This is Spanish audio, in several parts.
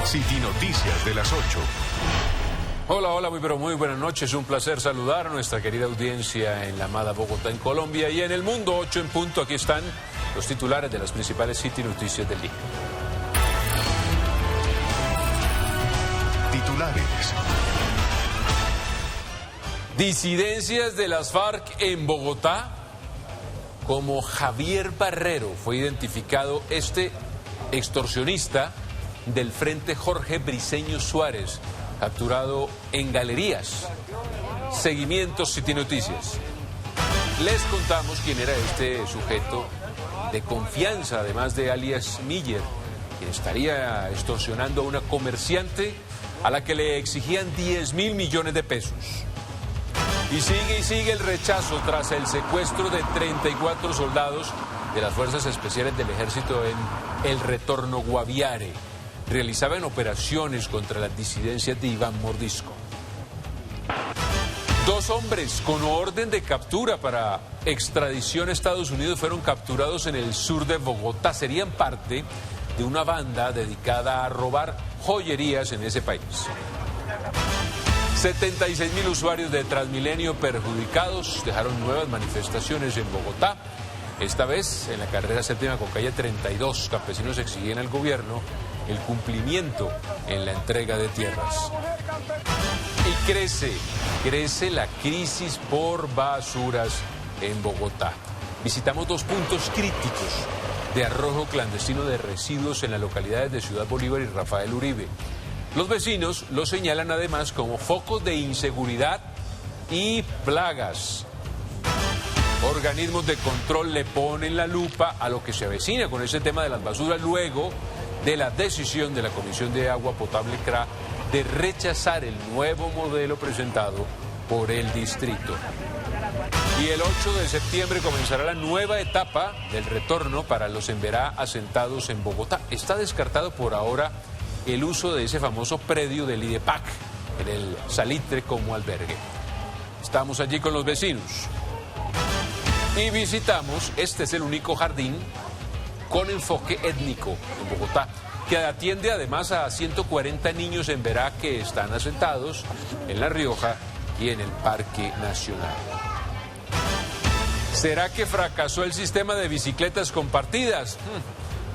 City Noticias de las 8. Hola, hola, muy buenas noches. Un placer saludar a nuestra querida audiencia en la amada Bogotá, en Colombia, y en el mundo. 8 en punto. Aquí están los titulares de las principales City Noticias del día. Titulares. Disidencias de las FARC en Bogotá. Como Javier Barrero fue identificado este extorsionista del Frente Jorge Briceño Suárez, capturado en Galerías. Seguimientos City Noticias. Les contamos quién era este sujeto de confianza, además de alias Miller, quien estaría extorsionando a una comerciante a la que le exigían 10.000 millones de pesos. Y sigue el rechazo tras el secuestro de 34 soldados de las Fuerzas Especiales del Ejército en El Retorno, Guaviare. Realizaban operaciones contra las disidencias de Iván Mordisco. 2 hombres con orden de captura para extradición a Estados Unidos fueron capturados en el sur de Bogotá. Serían parte de una banda dedicada a robar joyerías en ese país. 76.000 usuarios de Transmilenio perjudicados dejaron nuevas manifestaciones en Bogotá. Esta vez en la carrera séptima con calle 32, campesinos exigían al gobierno el cumplimiento en la entrega de tierras. Y crece la crisis por basuras en Bogotá. Visitamos 2 puntos críticos de arrojo clandestino de residuos en las localidades de Ciudad Bolívar y Rafael Uribe. Los vecinos lo señalan además como focos de inseguridad y plagas. Organismos de control le ponen la lupa a lo que se avecina con ese tema de las basuras luego de la decisión de la Comisión de Agua Potable CRA de rechazar el nuevo modelo presentado por el distrito. Y el 8 de septiembre comenzará la nueva etapa del retorno para los Emberá asentados en Bogotá. Está descartado por ahora el uso de ese famoso predio del IDEPAC en el Salitre como albergue. Estamos allí con los vecinos y visitamos, este es el único jardín con enfoque étnico en Bogotá, que atiende además a 140 niños en Berá que están asentados en La Rioja y en el Parque Nacional. ¿Será que fracasó el sistema de bicicletas compartidas?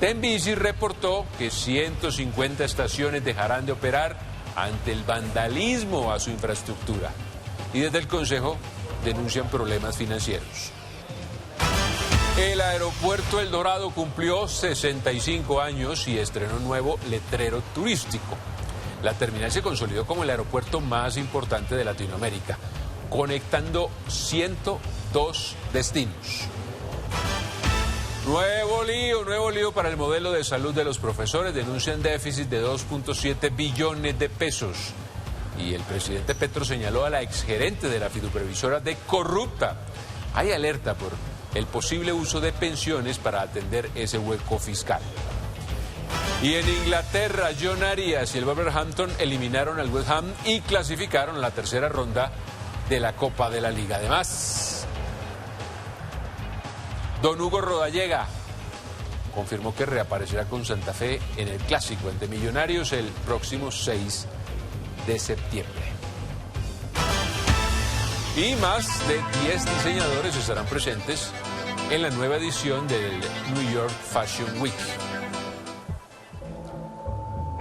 Tenbici reportó que 150 estaciones dejarán de operar ante el vandalismo a su infraestructura. Y desde el Consejo denuncian problemas financieros. El aeropuerto El Dorado cumplió 65 años y estrenó un nuevo letrero turístico. La terminal se consolidó como el aeropuerto más importante de Latinoamérica, conectando 102 destinos. Nuevo lío para el modelo de salud de los profesores. Denuncian déficit de 2.7 billones de pesos. Y el presidente Petro señaló a la exgerente de la fiduprevisora de corrupta. Hay alerta por el posible uso de pensiones para atender ese hueco fiscal. Y en Inglaterra, John Arias y el Wolverhampton eliminaron al West Ham y clasificaron a la tercera ronda de la Copa de la Liga. Además, don Hugo Rodallega confirmó que reaparecerá con Santa Fe en el Clásico ante Millonarios el próximo 6 de septiembre. Y más de 10 diseñadores estarán presentes en la nueva edición del New York Fashion Week.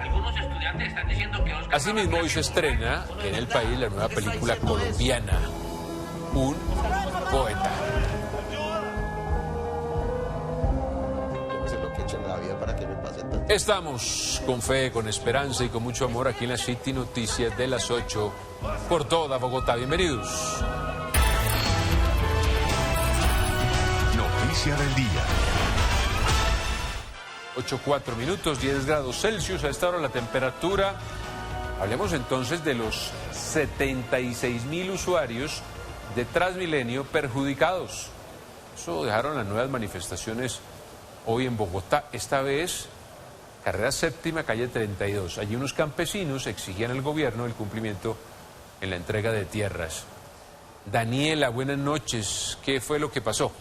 Algunos estudiantes están diciendo que Asimismo, hoy se estrena en el país la nueva película colombiana, Un Poeta. Estamos con fe, con esperanza y con mucho amor aquí en la City Noticias de las 8 por toda Bogotá. Bienvenidos. Noticia del día. 8:04 minutos, 10 grados Celsius. A esta hora la temperatura. Hablemos entonces de los 76.000 usuarios de Transmilenio perjudicados. Eso dejaron las nuevas manifestaciones hoy en Bogotá. Esta vez, carrera séptima, calle 32. Allí unos campesinos exigían al gobierno el cumplimiento en la entrega de tierras. Daniela, buenas noches. ¿Qué fue lo que pasó?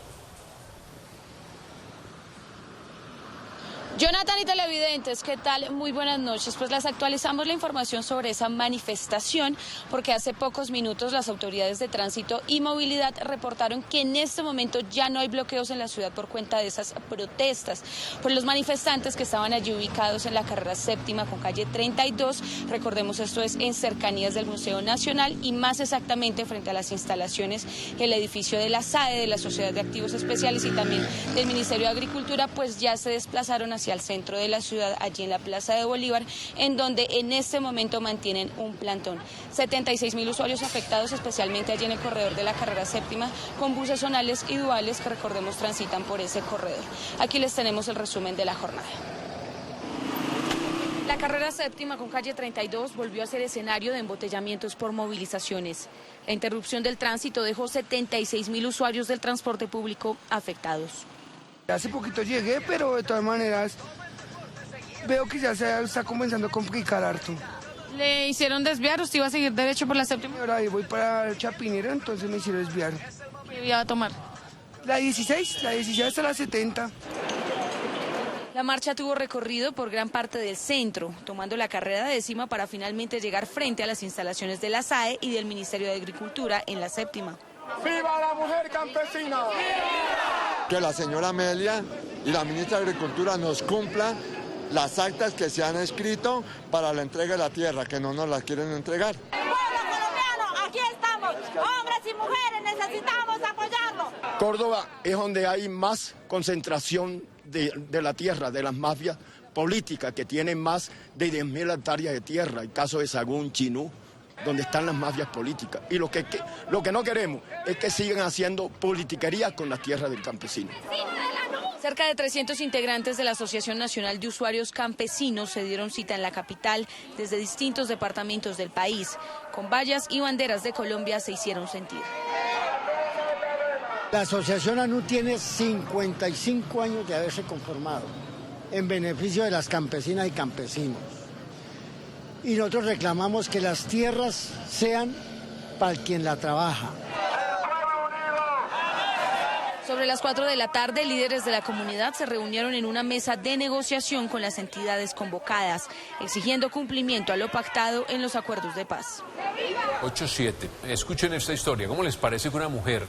Jonathan y televidentes. Televidentes, ¿qué tal? Muy buenas noches. Pues les actualizamos la información sobre esa manifestación porque hace pocos minutos las autoridades de tránsito y movilidad reportaron que en este momento ya no hay bloqueos en la ciudad por cuenta de esas protestas. Pues los manifestantes que estaban allí ubicados en la carrera séptima con calle 32, recordemos esto es en cercanías del Museo Nacional y más exactamente frente a las instalaciones del edificio de la SAE, de la Sociedad de Activos Especiales y también del Ministerio de Agricultura, pues ya se desplazaron hacia el centro de la ciudad, allí en la Plaza de Bolívar, en donde en este momento mantienen un plantón. 76.000 usuarios afectados, especialmente allí en el corredor de la carrera séptima, con buses zonales y duales que recordemos transitan por ese corredor. Aquí les tenemos el resumen de la jornada. La carrera séptima con calle 32 volvió a ser escenario de embotellamientos por movilizaciones. La interrupción del tránsito dejó 76.000 usuarios del transporte público afectados. Hace poquito llegué, pero de todas maneras veo que ya se está comenzando a complicar harto. ¿Le hicieron desviar? ¿Usted iba a seguir derecho por la séptima? Ahora ahí voy para el Chapinero, entonces me hicieron desviar. ¿Qué vía va a tomar? La 16 hasta la 70. La marcha tuvo recorrido por gran parte del centro, tomando la carrera décima para finalmente llegar frente a las instalaciones de la SAE y del Ministerio de Agricultura en la séptima. ¡Viva la mujer campesina! Que la señora Amelia y la ministra de Agricultura nos cumplan las actas que se han escrito para la entrega de la tierra, que no nos las quieren entregar. Pueblo colombiano, aquí estamos, hombres y mujeres, necesitamos apoyarnos. Córdoba es donde hay más concentración de la tierra, de las mafias políticas, que tienen más de 10.000 hectáreas de tierra, el caso de Sagún, Chinú, donde están las mafias políticas. Y lo que no queremos es que sigan haciendo politiquería con la tierra del campesino. Cerca de 300 integrantes de la Asociación Nacional de Usuarios Campesinos se dieron cita en la capital desde distintos departamentos del país. Con vallas y banderas de Colombia se hicieron sentir. La Asociación ANU tiene 55 años de haberse conformado en beneficio de las campesinas y campesinos. Y nosotros reclamamos que las tierras sean para quien la trabaja. Sobre las 4 de la tarde, líderes de la comunidad se reunieron en una mesa de negociación con las entidades convocadas, exigiendo cumplimiento a lo pactado en los acuerdos de paz. 8-7. Escuchen esta historia. ¿Cómo les parece que una mujer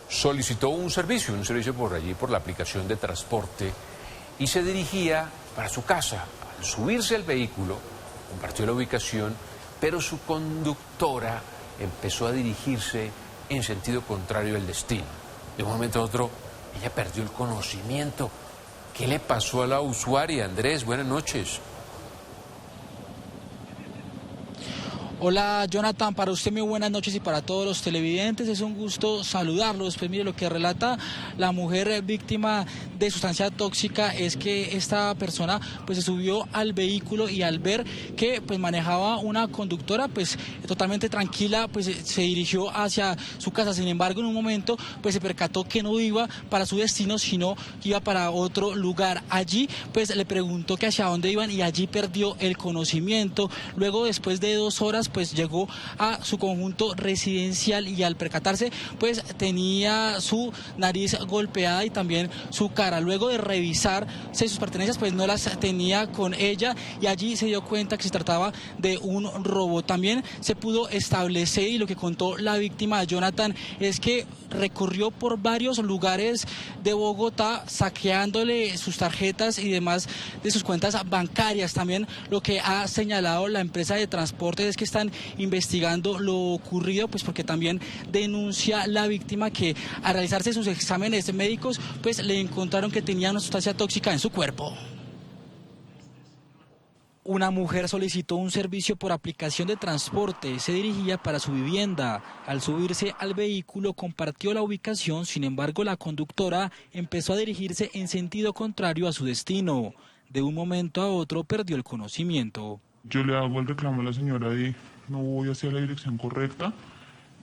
solicitó un servicio por allí, por la aplicación de transporte, y se dirigía para su casa? Al subirse al vehículo, compartió la ubicación, pero su conductora empezó a dirigirse en sentido contrario al destino. De un momento a otro, ella perdió el conocimiento. ¿Qué le pasó a la usuaria? Andrés, buenas noches. Hola Jonathan, para usted muy buenas noches y para todos los televidentes, es un gusto saludarlos. Pues mire, lo que relata la mujer víctima de sustancia tóxica es que esta persona pues se subió al vehículo y al ver que pues manejaba una conductora pues totalmente tranquila, pues se dirigió hacia su casa. Sin embargo, en un momento pues se percató que no iba para su destino, sino iba para otro lugar. Allí pues le preguntó que hacia dónde iban y allí perdió el conocimiento. Luego, después de 2 horas, pues llegó a su conjunto residencial y al percatarse pues tenía su nariz golpeada y también su cara. Luego de revisarse sus pertenencias pues no las tenía con ella y allí se dio cuenta que se trataba de un robo. También se pudo establecer, y lo que contó la víctima Jonathan es que recorrió por varios lugares de Bogotá saqueándole sus tarjetas y demás de sus cuentas bancarias. También lo que ha señalado la empresa de transporte es que están investigando lo ocurrido, pues porque también denuncia la víctima que al realizarse sus exámenes médicos pues le encontraron que tenía una sustancia tóxica en su cuerpo. Una mujer solicitó un servicio por aplicación de transporte, se dirigía para su vivienda. Al subirse al vehículo compartió la ubicación, sin embargo la conductora empezó a dirigirse en sentido contrario a su destino. De un momento a otro perdió el conocimiento. Yo le hago el reclamo a la señora de no voy hacia la dirección correcta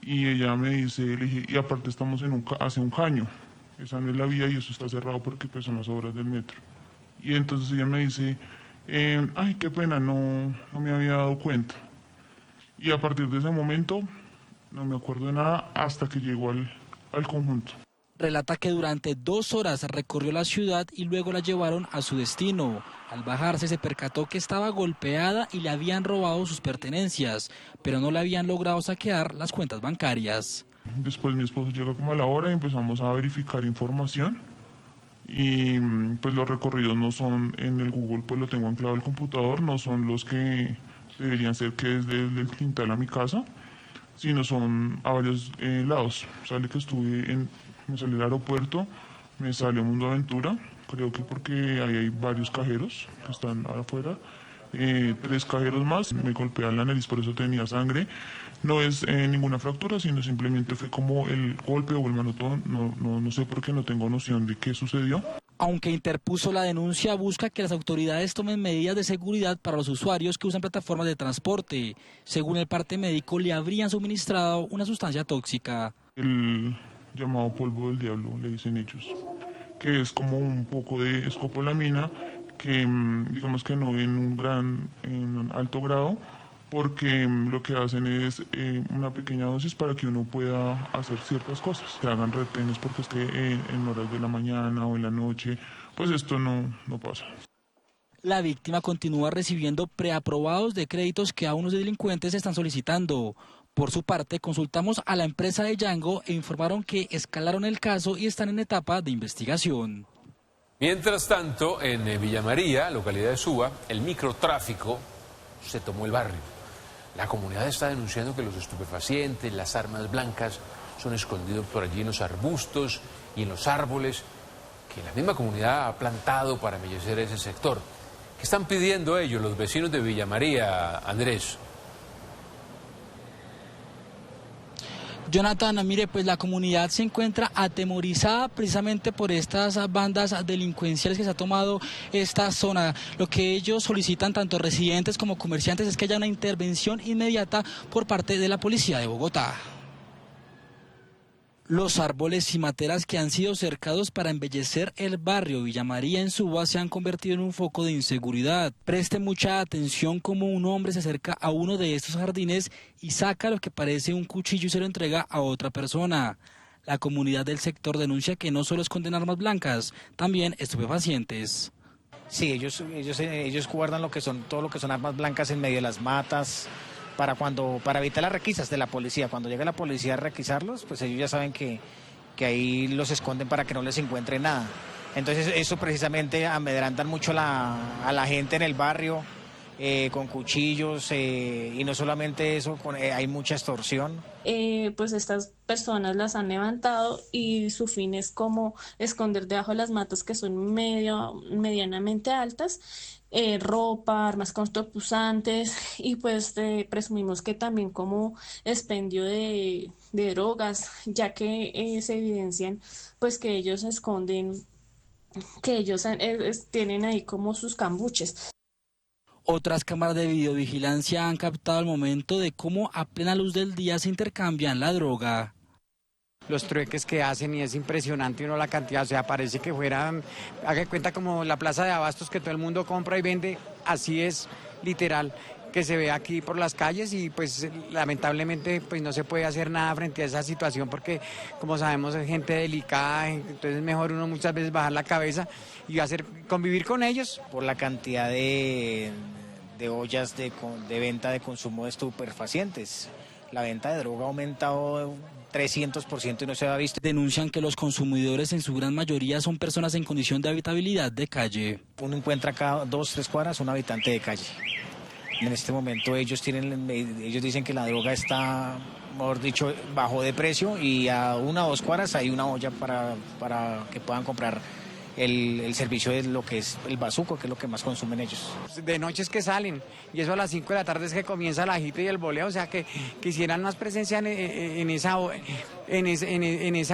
y ella me dice, y aparte estamos hace un caño, esa no es la vía y eso está cerrado porque pues son las obras del metro. Y entonces ella me dice, ay, qué pena, no me había dado cuenta. Y a partir de ese momento no me acuerdo de nada hasta que llegó al conjunto. Relata que durante 2 horas recorrió la ciudad y luego la llevaron a su destino. Al bajarse se percató que estaba golpeada y le habían robado sus pertenencias, pero no le habían logrado saquear las cuentas bancarias. Después mi esposo llega como a la hora y empezamos a verificar información y pues los recorridos no son en el Google, pues lo tengo anclado al computador, no son los que deberían ser que es desde el quintal a mi casa, sino son a varios lados. Sale que me sale el aeropuerto, me sale Mundo Aventura, creo que porque ahí hay varios cajeros que están afuera, 3 cajeros más, me golpean la nariz, por eso tenía sangre. No es ninguna fractura, sino simplemente fue como el golpe o el manotón, no sé por qué, no tengo noción de qué sucedió. Aunque interpuso la denuncia, busca que las autoridades tomen medidas de seguridad para los usuarios que usan plataformas de transporte. Según el parte médico, le habrían suministrado una sustancia tóxica. El llamado polvo del diablo, le dicen ellos, que es como un poco de escopolamina, que digamos que no en un alto grado, porque lo que hacen es una pequeña dosis para que uno pueda hacer ciertas cosas, que hagan retenes, porque es que en horas de la mañana o en la noche, pues esto no pasa. La víctima continúa recibiendo preaprobados de créditos que aún los delincuentes están solicitando. Por su parte, consultamos a la empresa de Yango e informaron que escalaron el caso y están en etapa de investigación. Mientras tanto, en Villa María, localidad de Suba, el microtráfico se tomó el barrio. La comunidad está denunciando que los estupefacientes, las armas blancas, son escondidos por allí en los arbustos y en los árboles que la misma comunidad ha plantado para embellecer ese sector. ¿Qué están pidiendo ellos, los vecinos de Villa María, Andrés? Jonathan, mire, pues la comunidad se encuentra atemorizada precisamente por estas bandas delincuenciales que se ha tomado esta zona. Lo que ellos solicitan, tanto residentes como comerciantes, es que haya una intervención inmediata por parte de la policía de Bogotá. Los árboles y materas que han sido cercados para embellecer el barrio Villa María en Suba se han convertido en un foco de inseguridad. Preste mucha atención como un hombre se acerca a uno de estos jardines y saca lo que parece un cuchillo y se lo entrega a otra persona. La comunidad del sector denuncia que no solo esconden armas blancas, también estupefacientes. Sí, ellos guardan todo lo que son armas blancas en medio de las matas, para evitar las requisas de la policía. Cuando llega la policía a requisarlos, pues ellos ya saben que ahí los esconden para que no les encuentre nada. Entonces eso precisamente amedrantan mucho a la gente en el barrio con cuchillos y no solamente eso, hay mucha extorsión. Pues estas personas las han levantado y su fin es como esconder debajo de las matas que son medianamente altas, ropa, armas cortopunzantes y pues presumimos que también como expendio de drogas, ya que se evidencian pues que ellos esconden, que ellos tienen ahí como sus cambuches. Otras cámaras de videovigilancia han captado el momento de cómo a plena luz del día se intercambian la droga. Los trueques que hacen y es impresionante la cantidad, o sea, parece que fueran, haga cuenta como la plaza de abastos que todo el mundo compra y vende, así es literal que se ve aquí por las calles y pues lamentablemente pues no se puede hacer nada frente a esa situación porque como sabemos es gente delicada, entonces es mejor uno muchas veces bajar la cabeza y convivir con ellos. Por la cantidad de ollas de venta de consumo de estupefacientes, la venta de droga ha aumentado 300% y no se ha visto. Denuncian que los consumidores en su gran mayoría son personas en condición de habitabilidad de calle. Uno encuentra cada 2-3 cuadras un habitante de calle. En este momento ellos dicen que la droga está, mejor dicho, bajó de precio y a 1 o 2 cuadras hay una olla para que puedan comprar el servicio de lo que es el bazuco, que es lo que más consumen ellos. De noche es que salen y eso a las 5 de la tarde es que comienza el agite y el boleo, o sea que quisieran más presencia en esa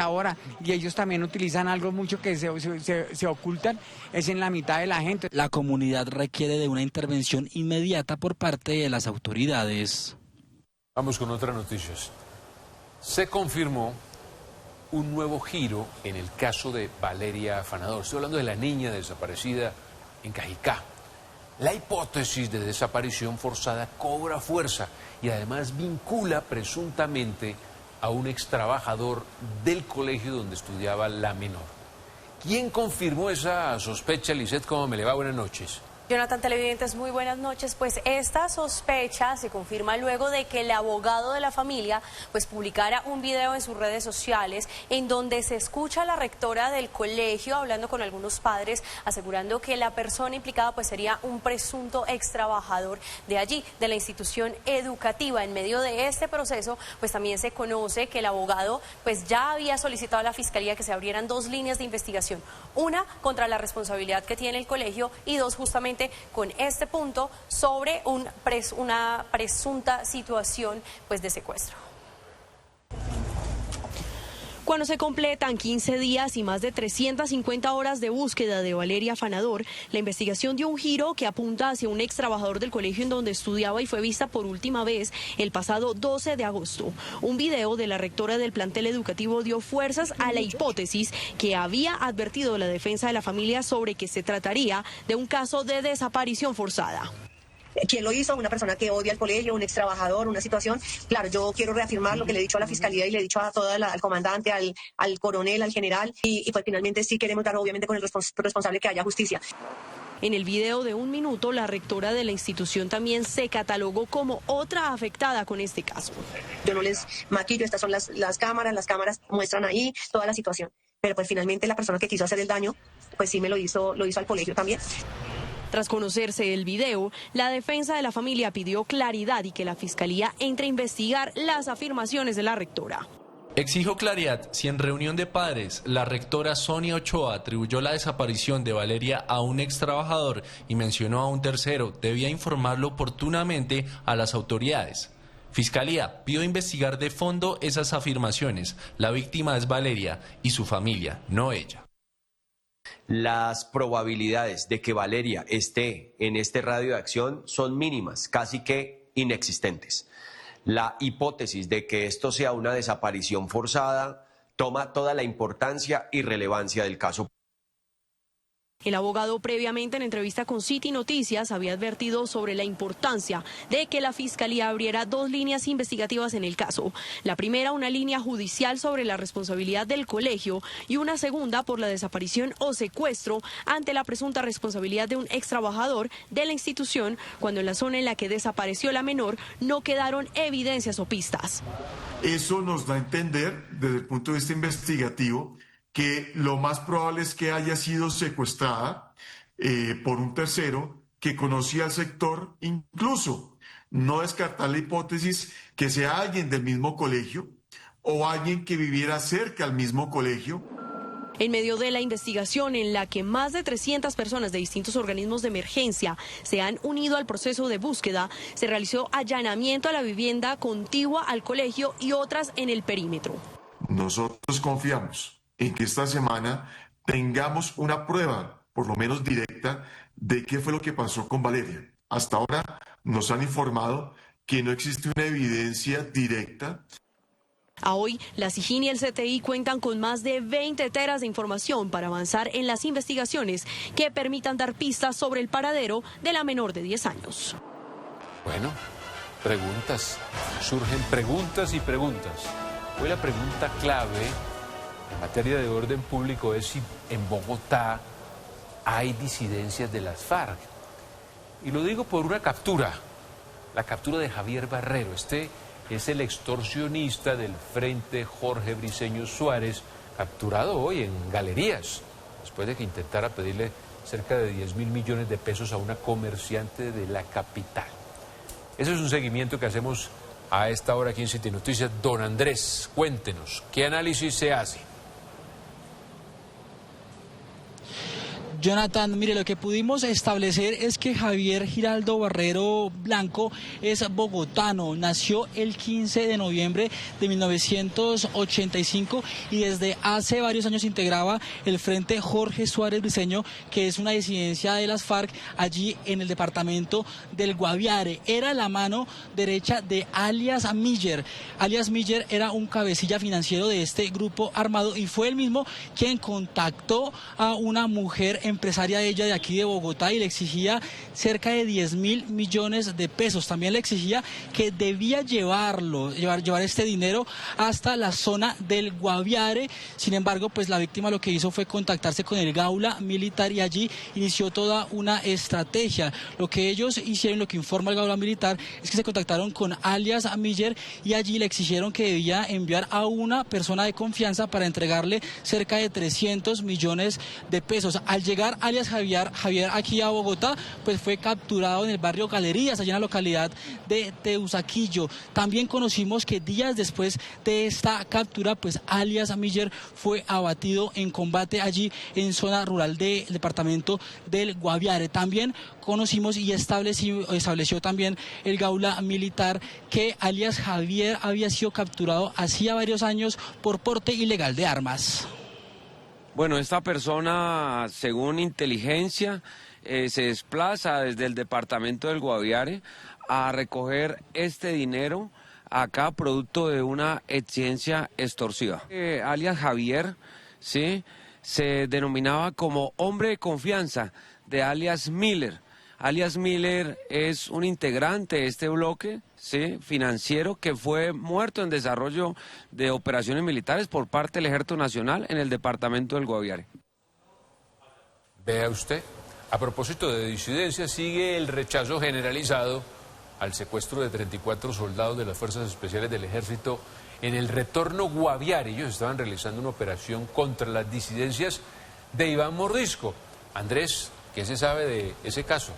hora y ellos también utilizan algo mucho que se ocultan, es en la mitad de la gente. La comunidad requiere de una intervención inmediata por parte de las autoridades. Vamos con otras noticias. Se confirmó un nuevo giro en el caso de Valeria Afanador. Estoy hablando de la niña desaparecida en Cajicá. La hipótesis de desaparición forzada cobra fuerza y además vincula presuntamente a un ex trabajador del colegio donde estudiaba la menor. ¿Quién confirmó esa sospecha, Lisette? ¿Cómo me le va? Buenas noches. Jonathan, televidentes, muy buenas noches. Pues esta sospecha se confirma luego de que el abogado de la familia pues publicara un video en sus redes sociales en donde se escucha a la rectora del colegio hablando con algunos padres, asegurando que la persona implicada pues sería un presunto ex trabajador de allí, de la institución educativa. En medio de este proceso pues también se conoce que el abogado pues ya había solicitado a la fiscalía que se abrieran 2 líneas de investigación, una contra la responsabilidad que tiene el colegio y 2 justamente con este punto sobre una presunta situación pues de secuestro. Cuando se completan 15 días y más de 350 horas de búsqueda de Valeria Afanador, la investigación dio un giro que apunta hacia un ex trabajador del colegio en donde estudiaba y fue vista por última vez el pasado 12 de agosto. Un video de la rectora del plantel educativo dio fuerzas a la hipótesis que había advertido la defensa de la familia sobre que se trataría de un caso de desaparición forzada. ¿Quién lo hizo? Una persona que odia al colegio, un ex trabajador, una situación. Claro, yo quiero reafirmar lo que le he dicho a la fiscalía y le he dicho a al comandante, al coronel, al general, y pues finalmente sí queremos dar obviamente con el responsable que haya justicia. En el video de 1 minuto, la rectora de la institución también se catalogó como otra afectada con este caso. Yo no les maquillo, estas son las cámaras muestran ahí toda la situación. Pero pues finalmente la persona que quiso hacer el daño, pues sí me lo hizo al colegio también. Tras conocerse el video, la defensa de la familia pidió claridad y que la fiscalía entre a investigar las afirmaciones de la rectora. Exijo claridad si en reunión de padres la rectora Sonia Ochoa atribuyó la desaparición de Valeria a un ex trabajador y mencionó a un tercero, debía informarlo oportunamente a las autoridades. Fiscalía, pido investigar de fondo esas afirmaciones. La víctima es Valeria y su familia, no ella. Las probabilidades de que Valeria esté en este radio de acción son mínimas, casi que inexistentes. La hipótesis de que esto sea una desaparición forzada toma toda la importancia y relevancia del caso. El abogado previamente en entrevista con City Noticias había advertido sobre la importancia de que la fiscalía abriera 2 líneas investigativas en el caso. La primera, una línea judicial sobre la responsabilidad del colegio y una segunda por la desaparición o secuestro ante la presunta responsabilidad de un ex trabajador de la institución cuando en la zona en la que desapareció la menor no quedaron evidencias o pistas. Eso nos da a entender desde el punto de vista investigativo que lo más probable es que haya sido secuestrada por un tercero que conocía el sector, incluso no descartar la hipótesis que sea alguien del mismo colegio o alguien que viviera cerca al mismo colegio. En medio de la investigación en la que más de 300 personas de distintos organismos de emergencia se han unido al proceso de búsqueda, se realizó allanamiento a la vivienda contigua al colegio y otras en el perímetro. Nosotros confiamos en que esta semana tengamos una prueba, por lo menos directa, de qué fue lo que pasó con Valeria. Hasta ahora nos han informado que no existe una evidencia directa. A hoy, la SIJIN y el CTI cuentan con más de 20 teras de información para avanzar en las investigaciones que permitan dar pistas sobre el paradero de la menor de 10 años. Bueno, preguntas. Surgen preguntas y preguntas. Hoy la pregunta clave en materia de orden público es si en Bogotá hay disidencias de las FARC. Y lo digo por una captura, la captura de Javier Barrero. Este es el extorsionista del Frente Jorge Briceño Suárez, capturado hoy en Galerías, después de que intentara pedirle cerca de 10.000 millones de pesos a una comerciante de la capital. Ese es un seguimiento que hacemos a esta hora aquí en City Noticias. Don Andrés, cuéntenos, ¿qué análisis se hace? Jonathan, mire, lo que pudimos establecer es que Javier Giraldo Barrero Blanco es bogotano, nació el 15 de noviembre de 1985 y desde hace varios años integraba el Frente Jorge Suárez Briceño, que es una disidencia de las FARC allí en el departamento del Guaviare. Era la mano derecha de alias Miller. Alias Miller era un cabecilla financiero de este grupo armado y fue el mismo quien contactó a una mujer en empresaria ella de aquí de Bogotá y le exigía cerca de 10.000 millones de pesos. También le exigía que debía llevar este dinero hasta la zona del Guaviare. Sin embargo, pues la víctima lo que hizo fue contactarse con el Gaula Militar y allí inició toda una estrategia. Lo que ellos hicieron, lo que informa el Gaula Militar, es que se contactaron con alias Miller y allí le exigieron que debía enviar a una persona de confianza para entregarle cerca de 300 millones de pesos. Al llegar alias Javier aquí a Bogotá, pues fue capturado en el barrio Galerías, allá en la localidad de Teusaquillo. También conocimos que días después de esta captura, pues alias Miller fue abatido en combate allí en zona rural del departamento del Guaviare. También conocimos y estableció también el Gaula Militar que alias Javier había sido capturado hacía varios años por porte ilegal de armas. Bueno, esta persona, según inteligencia, se desplaza desde el departamento del Guaviare a recoger este dinero acá producto de una exigencia extorsiva. Alias Javier, ¿sí?, se denominaba como hombre de confianza de alias Miller. Alias Miller es un integrante de este bloque, ¿sí?, financiero que fue muerto en desarrollo de operaciones militares por parte del Ejército Nacional en el departamento del Guaviare. Vea usted, a propósito de disidencia, sigue el rechazo generalizado al secuestro de 34 soldados de las Fuerzas Especiales del Ejército en el retorno Guaviare. Ellos estaban realizando una operación contra las disidencias de Iván Mordisco. Andrés, ¿qué se sabe de ese caso?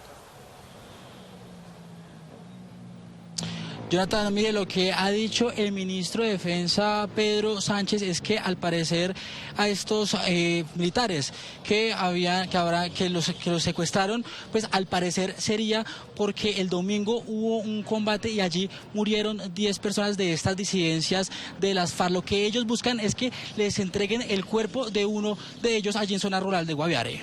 Jonathan, mire, lo que ha dicho el ministro de Defensa, Pedro Sánchez, es que al parecer a estos militares que los secuestraron, pues al parecer sería porque el domingo hubo un combate y allí murieron 10 personas de estas disidencias de las FARC. Lo que ellos buscan es que les entreguen el cuerpo de uno de ellos allí en zona rural de Guaviare.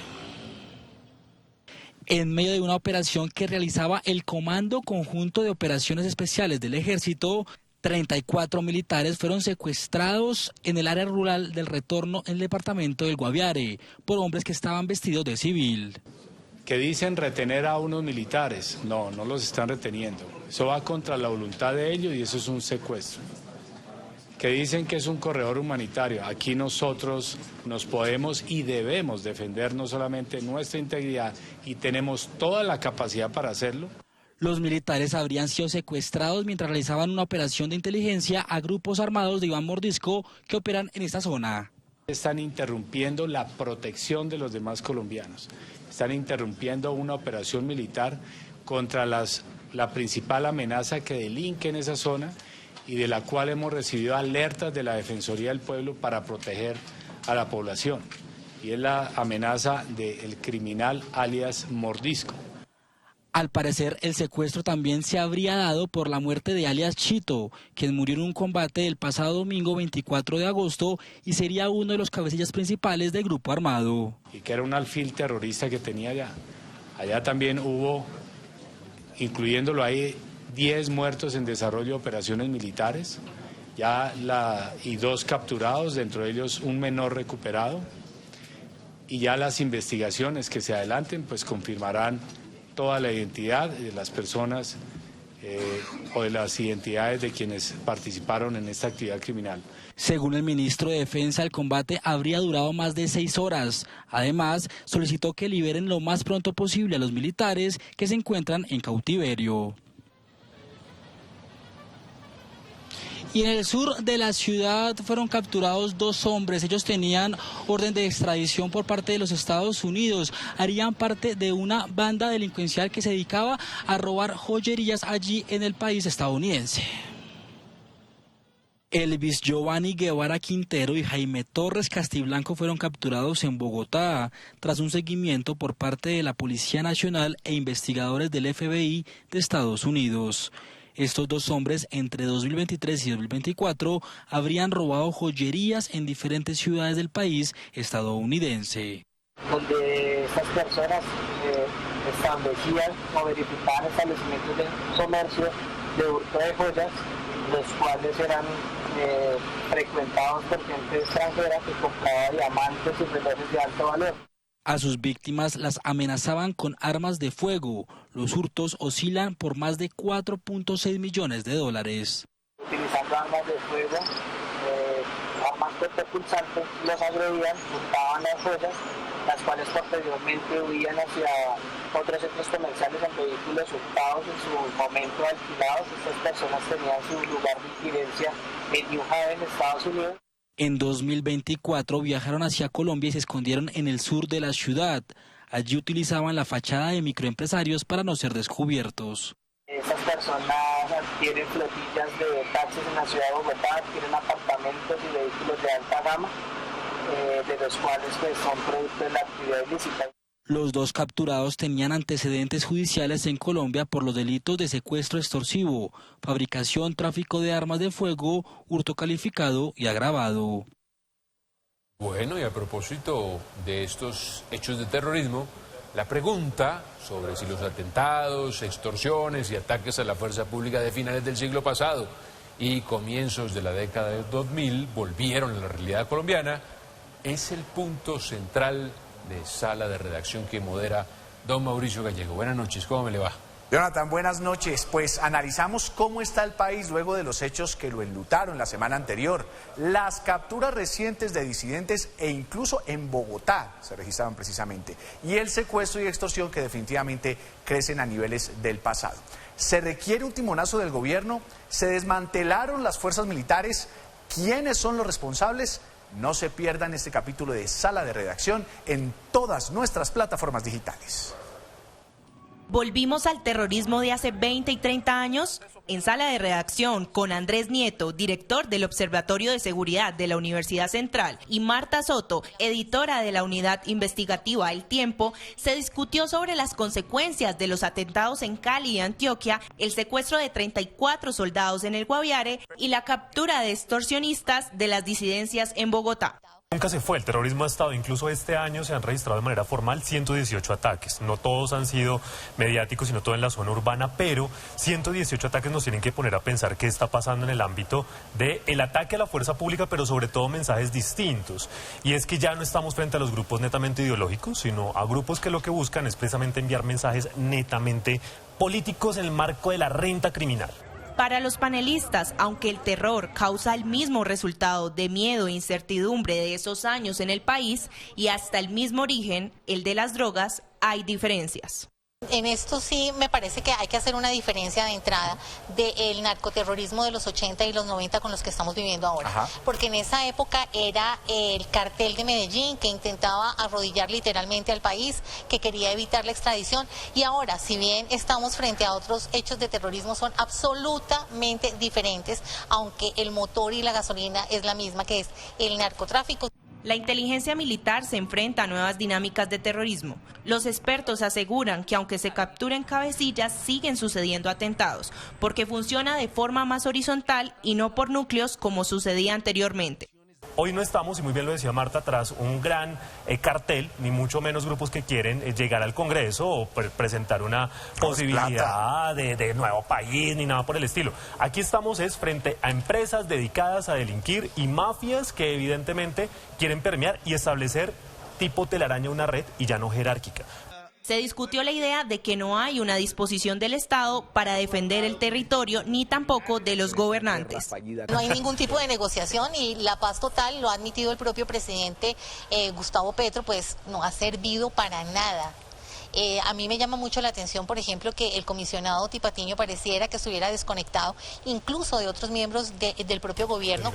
En medio de una operación que realizaba el Comando Conjunto de Operaciones Especiales del Ejército, 34 militares fueron secuestrados en el área rural del retorno en el departamento del Guaviare por hombres que estaban vestidos de civil. Que dicen retener a unos militares, no los están reteniendo. Eso va contra la voluntad de ellos y eso es un secuestro. Que dicen que es un corredor humanitario. Aquí nosotros nos podemos y debemos defender no solamente nuestra integridad y tenemos toda la capacidad para hacerlo. Los militares habrían sido secuestrados mientras realizaban una operación de inteligencia a grupos armados de Iván Mordisco que operan en esta zona. Están interrumpiendo la protección de los demás colombianos. Están interrumpiendo una operación militar contra la principal amenaza que delinque en esa zona y de la cual hemos recibido alertas de la Defensoría del Pueblo para proteger a la población. Y es la amenaza del criminal alias Mordisco. Al parecer, el secuestro también se habría dado por la muerte de alias Chito, quien murió en un combate el pasado domingo 24 de agosto y sería uno de los cabecillas principales del grupo armado. Y que era un alfil terrorista que tenía allá. Allá también hubo, incluyéndolo ahí, 10 muertos en desarrollo de operaciones militares, y 2 capturados, dentro de ellos un menor recuperado, y ya las investigaciones que se adelanten pues confirmarán toda la identidad de las personas o de las identidades de quienes participaron en esta actividad criminal. Según el ministro de Defensa, el combate habría durado más de 6 horas. Además, solicitó que liberen lo más pronto posible a los militares que se encuentran en cautiverio. Y en el sur de la ciudad fueron capturados 2 hombres. Ellos tenían orden de extradición por parte de los Estados Unidos. Harían parte de una banda delincuencial que se dedicaba a robar joyerías allí en el país estadounidense. Elvis Giovanni Guevara Quintero y Jaime Torres Castiblanco fueron capturados en Bogotá tras un seguimiento por parte de la Policía Nacional e investigadores del FBI de Estados Unidos. Estos 2 hombres, entre 2023 y 2024, habrían robado joyerías en diferentes ciudades del país estadounidense. Donde estas personas establecían o verificaban establecimientos de comercio de hurto de joyas, los cuales eran frecuentados por gente extranjera que compraba diamantes y relojes de alto valor. A sus víctimas las amenazaban con armas de fuego. Los hurtos oscilan por más de 4.6 millones de dólares. Utilizando armas de fuego, armas cortopulsantes, los agredían, hurtaban las joyas, las cuales posteriormente huían hacia otros centros comerciales en vehículos hurtados en su momento alquilados. Estas personas tenían su lugar de residencia en New Haven, Estados Unidos. En 2024 viajaron hacia Colombia y se escondieron en el sur de la ciudad. Allí utilizaban la fachada de microempresarios para no ser descubiertos. Estas personas tienen flotillas de taxis en la ciudad de Bogotá, tienen apartamentos y vehículos de alta gama, de los cuales pues, son producto de la actividad ilícita. Los dos capturados tenían antecedentes judiciales en Colombia por los delitos de secuestro extorsivo, fabricación, tráfico de armas de fuego, hurto calificado y agravado. Bueno, y a propósito de estos hechos de terrorismo, la pregunta sobre si los atentados, extorsiones y ataques a la fuerza pública de finales del siglo pasado y comienzos de la década del 2000 volvieron a la realidad colombiana es el punto central de Sala de Redacción que modera don Mauricio Gallego. Buenas noches, ¿cómo me le va? Jonathan, buenas noches. Pues analizamos cómo está el país luego de los hechos que lo enlutaron la semana anterior. Las capturas recientes de disidentes e incluso en Bogotá se registraron precisamente. Y el secuestro y extorsión que definitivamente crecen a niveles del pasado. Se requiere un timonazo del gobierno, se desmantelaron las fuerzas militares. ¿Quiénes son los responsables? No se pierdan este capítulo de Sala de Redacción en todas nuestras plataformas digitales. ¿Volvimos al terrorismo de hace 20 y 30 años? En Sala de Redacción, con Andrés Nieto, director del Observatorio de Seguridad de la Universidad Central, y Marta Soto, editora de la unidad investigativa El Tiempo, se discutió sobre las consecuencias de los atentados en Cali y Antioquia, el secuestro de 34 soldados en el Guaviare y la captura de extorsionistas de las disidencias en Bogotá. Nunca se fue, el terrorismo ha estado, incluso este año se han registrado de manera formal 118 ataques, no todos han sido mediáticos, sino todo en la zona urbana, pero 118 ataques nos tienen que poner a pensar qué está pasando en el ámbito del ataque a la fuerza pública, pero sobre todo mensajes distintos, y es que ya no estamos frente a los grupos netamente ideológicos, sino a grupos que lo que buscan es precisamente enviar mensajes netamente políticos en el marco de la renta criminal. Para los panelistas, aunque el terror causa el mismo resultado de miedo e incertidumbre de esos años en el país y hasta el mismo origen, el de las drogas, hay diferencias. En esto sí me parece que hay que hacer una diferencia de entrada del narcoterrorismo de los 80 y los 90 con los que estamos viviendo ahora. Ajá. Porque en esa época era el cartel de Medellín que intentaba arrodillar literalmente al país, que quería evitar la extradición, y ahora, si bien estamos frente a otros hechos de terrorismo, son absolutamente diferentes, aunque el motor y la gasolina es la misma, que es el narcotráfico. La inteligencia militar se enfrenta a nuevas dinámicas de terrorismo. Los expertos aseguran que aunque se capturen cabecillas, siguen sucediendo atentados, porque funciona de forma más horizontal y no por núcleos como sucedía anteriormente. Hoy no estamos, y muy bien lo decía Marta, tras un gran cartel, ni mucho menos grupos que quieren llegar al Congreso o presentar una posibilidad de nuevo país, ni nada por el estilo. Aquí estamos es frente a empresas dedicadas a delinquir y mafias que evidentemente quieren permear y establecer tipo telaraña una red y ya no jerárquica. Se discutió la idea de que no hay una disposición del Estado para defender el territorio ni tampoco de los gobernantes. No hay ningún tipo de negociación y la paz total, lo ha admitido el propio presidente Gustavo Petro, pues no ha servido para nada. A mí me llama mucho la atención, por ejemplo, que el comisionado Tipatiño pareciera que estuviera desconectado incluso de otros miembros del propio gobierno.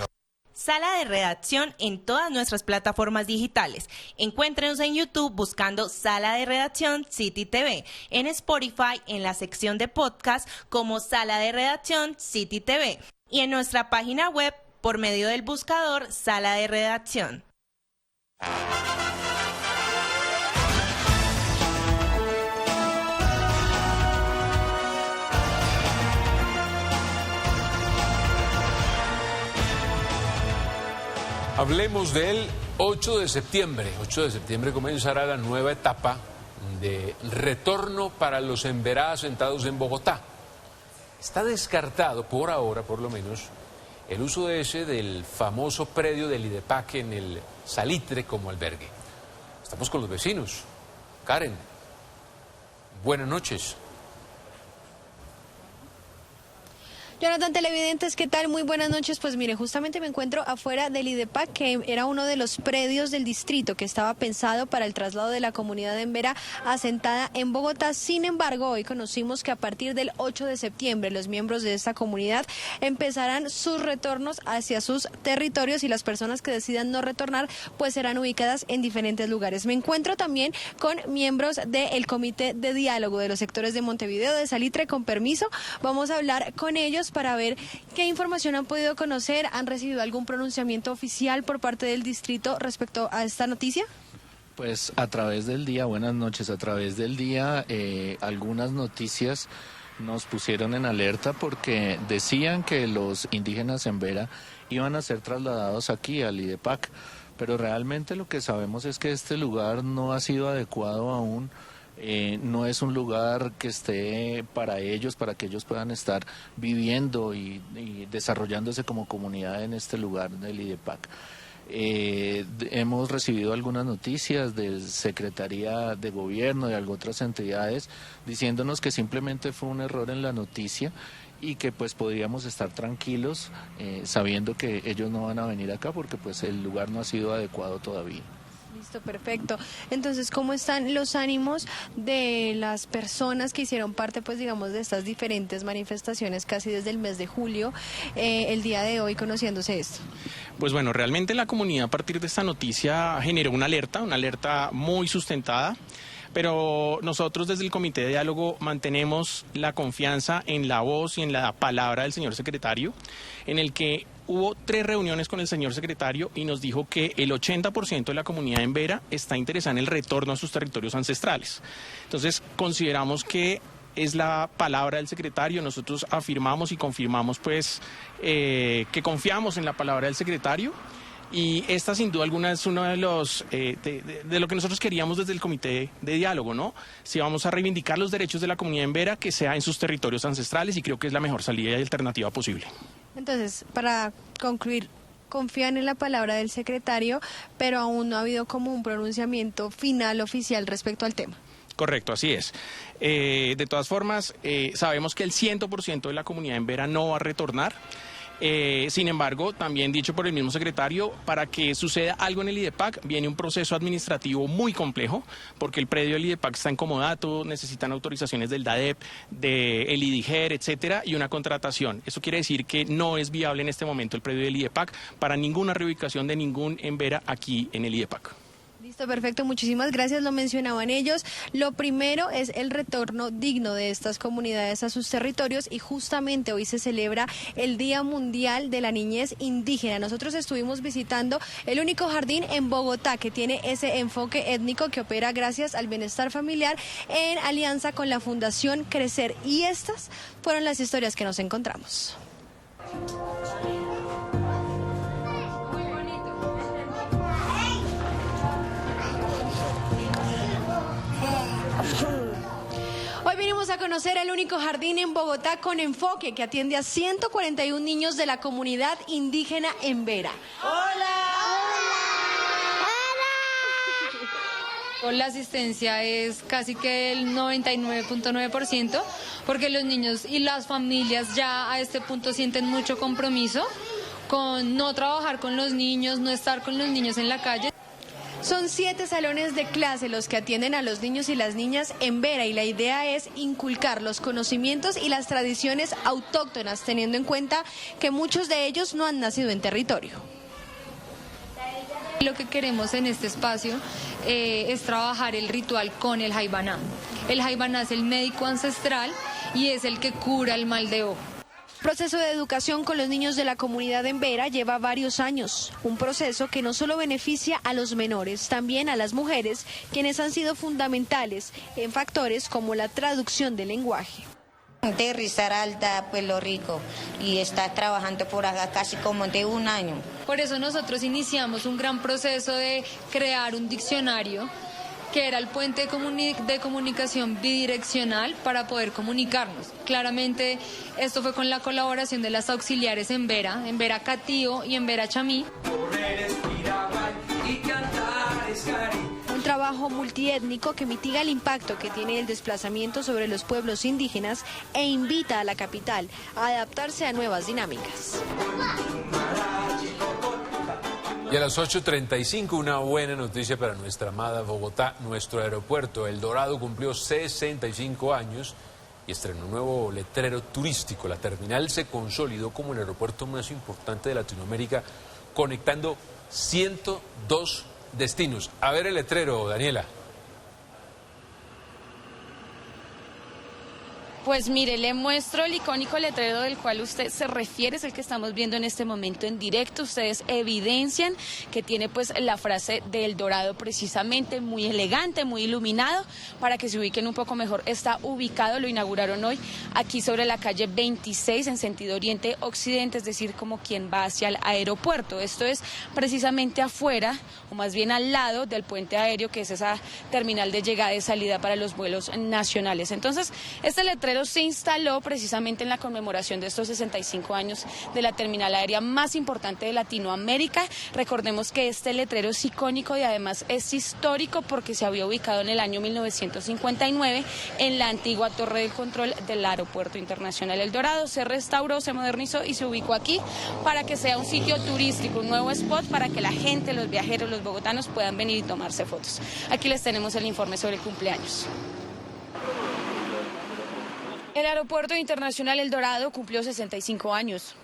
Sala de Redacción en todas nuestras plataformas digitales. Encuéntrenos en YouTube buscando Sala de Redacción City TV, en Spotify en la sección de podcast como Sala de Redacción City TV y en nuestra página web por medio del buscador Sala de Redacción. Hablemos del 8 de septiembre. 8 de septiembre comenzará la nueva etapa de retorno para los en Verá asentados en Bogotá. Está descartado, por ahora por lo menos, el uso del famoso predio del IDEPAC en el Salitre como albergue. Estamos con los vecinos. Karen, buenas noches. Jonathan, televidentes, ¿qué tal? Muy buenas noches. Pues mire, justamente me encuentro afuera del IDEPAC, que era uno de los predios del distrito que estaba pensado para el traslado de la comunidad de Embera asentada en Bogotá. Sin embargo, hoy conocimos que a partir del 8 de septiembre los miembros de esta comunidad empezarán sus retornos hacia sus territorios y las personas que decidan no retornar pues serán ubicadas en diferentes lugares. Me encuentro también con miembros del Comité de Diálogo de los sectores de Montevideo, de Salitre. Con permiso, vamos a hablar con ellos para ver qué información han podido conocer. ¿Han recibido algún pronunciamiento oficial por parte del distrito respecto a esta noticia? Pues a través del día, buenas noches, a través del día algunas noticias nos pusieron en alerta porque decían que los indígenas en Embera iban a ser trasladados aquí al IDEPAC, pero realmente lo que sabemos es que este lugar no ha sido adecuado aún. No es un lugar que esté para ellos, para que ellos puedan estar viviendo y desarrollándose como comunidad en este lugar del IDEPAC. Hemos recibido algunas noticias de Secretaría de Gobierno, de algunas otras entidades, diciéndonos que simplemente fue un error en la noticia y que pues podríamos estar tranquilos sabiendo que ellos no van a venir acá porque pues el lugar no ha sido adecuado todavía. Listo, perfecto. Entonces, ¿cómo están los ánimos de las personas que hicieron parte, pues digamos, de estas diferentes manifestaciones casi desde el mes de julio, el día de hoy conociéndose esto? Pues bueno, realmente la comunidad a partir de esta noticia generó una alerta muy sustentada. Pero nosotros desde el Comité de Diálogo mantenemos la confianza en la voz y en la palabra del señor secretario, en el que hubo 3 reuniones con el señor secretario y nos dijo que el 80% de la comunidad de Embera está interesada en el retorno a sus territorios ancestrales. Entonces consideramos que es la palabra del secretario. Nosotros afirmamos y confirmamos pues que confiamos en la palabra del secretario. Y esta sin duda alguna es uno de los de lo que nosotros queríamos desde el Comité de Diálogo, ¿no? Si vamos a reivindicar los derechos de la comunidad embera, que sea en sus territorios ancestrales, y creo que es la mejor salida y alternativa posible. Entonces, para concluir, confían en la palabra del secretario, pero aún no ha habido como un pronunciamiento final oficial respecto al tema. Correcto, así es. De todas formas, sabemos que el 100% de la comunidad embera no va a retornar. Sin embargo, también dicho por el mismo secretario, para que suceda algo en el IDEPAC viene un proceso administrativo muy complejo, porque el predio del IDEPAC está en comodato, necesitan autorizaciones del DADEP, del IDIGER, etcétera, y una contratación. Eso quiere decir que no es viable en este momento el predio del IDEPAC para ninguna reubicación de ningún embera aquí en el IDEPAC. Listo, perfecto, muchísimas gracias. Lo mencionaban ellos. Lo primero es el retorno digno de estas comunidades a sus territorios y justamente hoy se celebra el Día Mundial de la Niñez Indígena. Nosotros estuvimos visitando el único jardín en Bogotá que tiene ese enfoque étnico que opera gracias al bienestar familiar en alianza con la Fundación Crecer. Y estas fueron las historias que nos encontramos. Hoy vinimos a conocer el único jardín en Bogotá con enfoque que atiende a 141 niños de la comunidad indígena Embera. ¡Hola! La asistencia es casi que el 99.9%, porque los niños y las familias ya a este punto sienten mucho compromiso con no trabajar con los niños, no estar con los niños en la calle. Son 7 salones de clase los que atienden a los niños y las niñas en Embera y la idea es inculcar los conocimientos y las tradiciones autóctonas, teniendo en cuenta que muchos de ellos no han nacido en territorio. Lo que queremos en este espacio es trabajar el ritual con el jaibaná. El jaibaná es el médico ancestral y es el que cura el mal de ojo. El proceso de educación con los niños de la comunidad de Embera lleva varios años, un proceso que no solo beneficia a los menores, también a las mujeres, quienes han sido fundamentales en factores como la traducción del lenguaje. De Risaralda, Pueblo Rico, y está trabajando por acá casi como de 1 año. Por eso nosotros iniciamos un gran proceso de crear un diccionario que era el puente de comunicación bidireccional para poder comunicarnos. Claramente esto fue con la colaboración de las auxiliares Embera Catío y Embera Chamí. Un trabajo trabajo multiétnico que mitiga el impacto que tiene el desplazamiento sobre los pueblos indígenas e invita a la capital a adaptarse a nuevas dinámicas. Y a las 8:35, una buena noticia para nuestra amada Bogotá. Nuestro aeropuerto El Dorado cumplió 65 años y estrenó un nuevo letrero turístico. La terminal se consolidó como el aeropuerto más importante de Latinoamérica, conectando 102 destinos. A ver el letrero, Daniela. Pues mire, le muestro el icónico letrero del cual usted se refiere, es el que estamos viendo en este momento en directo. Ustedes evidencian que tiene pues la frase de El Dorado precisamente, muy elegante, muy iluminado, para que se ubiquen un poco mejor. Está ubicado, lo inauguraron hoy, aquí sobre la calle 26 en sentido oriente-occidente, es decir, como quien va hacia el aeropuerto. Esto es precisamente afuera, o más bien al lado del puente aéreo, que es esa terminal de llegada y salida para los vuelos nacionales. Entonces, este letrero se instaló precisamente en la conmemoración de estos 65 años de la terminal aérea más importante de Latinoamérica. Recordemos que este letrero es icónico y además es histórico porque se había ubicado en el año 1959 en la antigua torre de control del Aeropuerto Internacional El Dorado. Se restauró, se modernizó y se ubicó aquí para que sea un sitio turístico, un nuevo spot para que la gente, los viajeros, los bogotanos puedan venir y tomarse fotos. Aquí les tenemos el informe sobre el cumpleaños. El Aeropuerto Internacional El Dorado cumplió 65 años.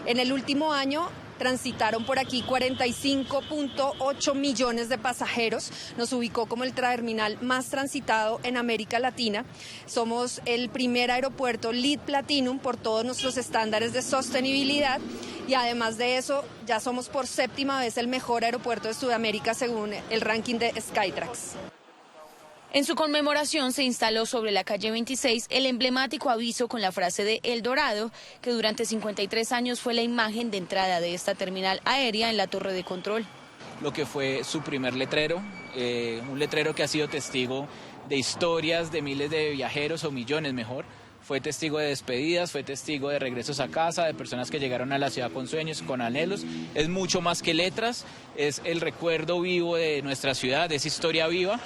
En el último año transitaron por aquí 45.8 millones de pasajeros. Nos ubicó como el terminal más transitado en América Latina. Somos el primer aeropuerto LEED Platinum por todos nuestros estándares de sostenibilidad y además de eso ya somos por séptima vez el mejor aeropuerto de Sudamérica según el ranking de Skytrax. En su conmemoración se instaló sobre la calle 26 el emblemático aviso con la frase de El Dorado, que durante 53 años fue la imagen de entrada de esta terminal aérea en la torre de control. Lo que fue su primer letrero, un letrero que ha sido testigo de historias de miles de viajeros o millones mejor. Fue testigo de despedidas, fue testigo de regresos a casa, de personas que llegaron a la ciudad con sueños, con anhelos. Es mucho más que letras, es el recuerdo vivo de nuestra ciudad, es historia viva.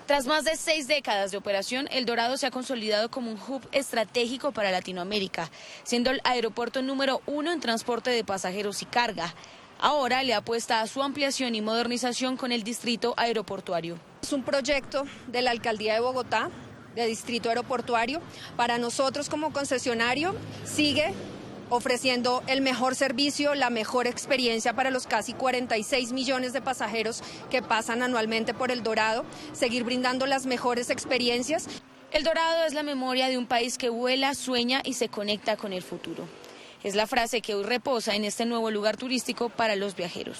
Tras más de 6 décadas de operación, El Dorado se ha consolidado como un hub estratégico para Latinoamérica, siendo el aeropuerto número 1 en transporte de pasajeros y carga. Ahora le apuesta a su ampliación y modernización con el distrito aeroportuario. Es un proyecto de la Alcaldía de Bogotá, de distrito aeroportuario. Para nosotros como concesionario sigue ofreciendo el mejor servicio, la mejor experiencia para los casi 46 millones de pasajeros que pasan anualmente por El Dorado, seguir brindando las mejores experiencias. El Dorado es la memoria de un país que vuela, sueña y se conecta con el futuro. Es la frase que hoy reposa en este nuevo lugar turístico para los viajeros.